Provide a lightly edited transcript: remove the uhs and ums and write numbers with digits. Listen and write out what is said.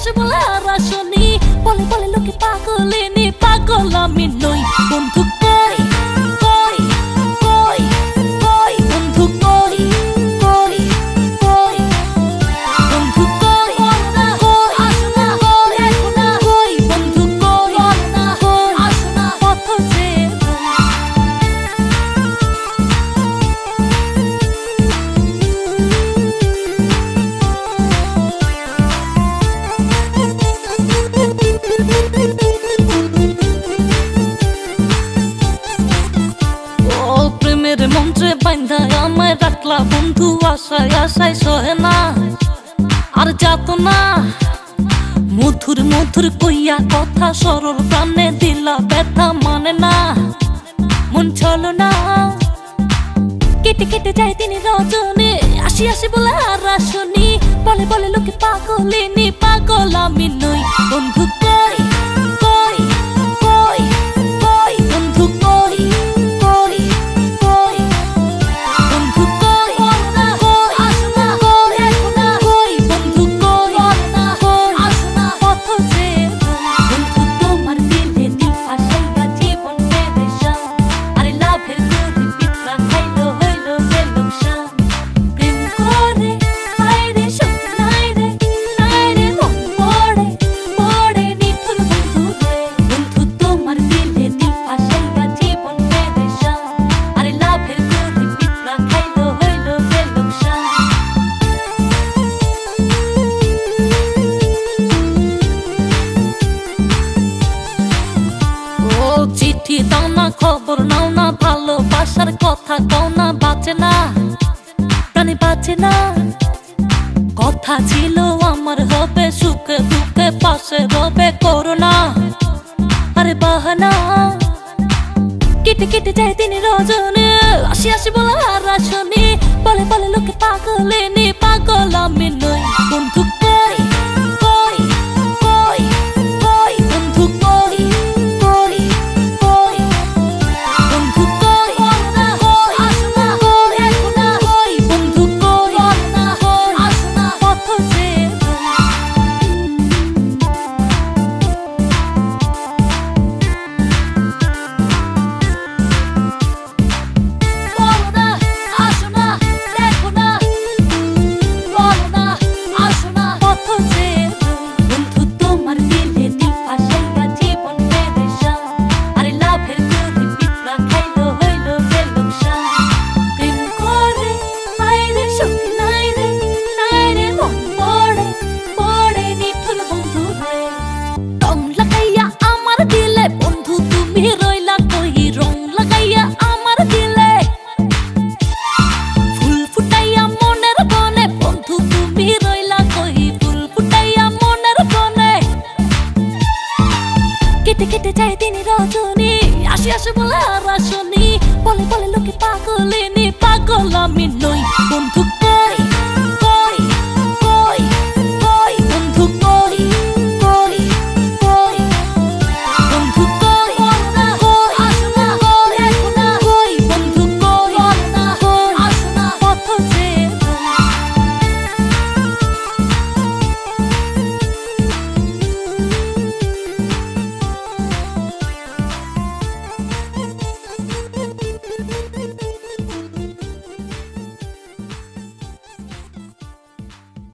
আসে বলে আর আসনি, বলে বলে লোকে পাগলিনী, পাগল আমি নই। বন্ধু কই কই কই কই, বন্ধু কই কই কই, বন্ধু কই কই আসো না, দেখো না কই, বন্ধু কই কই আসো না, পথ চেয়ে মন্ত্রে বান্ধা আমায় রাখলা বন্ধু, আশায় আশায় সহে না আর যাত না। মধুর মধুর কইয়া কথা সরল প্রাণে দিলা ব্যথা মানে না, মন চলো না। কেটে কেটে যায় তিনি রজনী, আসি আসি বলে আর আসনি, বলে বলে লোকে পাগলিনী, পাগল আমি নই। বন্ধু কই কই কই কই, বন্ধু কই কই কই, বন্ধু কই কই আসো না, দেখো না কই, বন্ধু কই কই আসো না, পথ চেয়ে বন্ধু তোমার দিলে দিল ফাঁসাইয়া জীবন পেরেশান, আরে লাভের গরিব পিঠা খাইলো হইলো যে লোকসান। প্রেম করে হায় রে সুখ নাই রে, নাই রে মন পড়ে পড়ে নিঠুর বন্ধু রে। বন্ধু তোমার দিলে দিল ফাঁসাইয়া জীবন পেরেশান, আরে লাভের গরিব পিঠা খাইলো হইলো যে লোকসান। ও চিঠি দাও না, খবর নাও না, ভালোবাসার কথা কও না, বাঁচে না প্রাণী বাঁচে না। কথা ছিল আমার হবে সুখে দুঃখে পাশে রবে, করোনা আরে বাহানা। কেটে কেটে যায় তিনি রজনী, আসি আসি বলে আর আসনি, বলে বলে লোকে পাগলিনী, পাগল আমি নই। বন্ধু কই কই কই কই, বন্ধু কই কই কই, বন্ধু কই কই আসো না, দেখো না কই, বন্ধু কই কই আসো না, পথ চেয়ে বলো না আসো না, দেখো না বলো না আসো না, পথ চেয়ে বন্ধু তোমার দিলে দিল ফাঁসাইয়া জীবন পেরেশান, আরে লাভের গরিব পিঠা খাইলো হইলো যে লোকসান। প্রেম করে হায় রে সুখ নাই রে, নাই রে মন পড়ে পড়ে নিঠুর বন্ধু রে। রং লাগাইয়া আমার দিলে বন্ধু তুমি রইলা কই, রং লাগাইয়া আমার দিলে ফুল ফুটাইয়া মনের বনে, বন্ধু তুমি রইলা কই, ফুল ফুটাইয়া মনের বনে। কেটে কেটে যায় তিনি রজনী, আসি আসি বলে আর আসনি, বলে বলে লোকে পাগলিনী, পাগল আমি নই। বন্ধু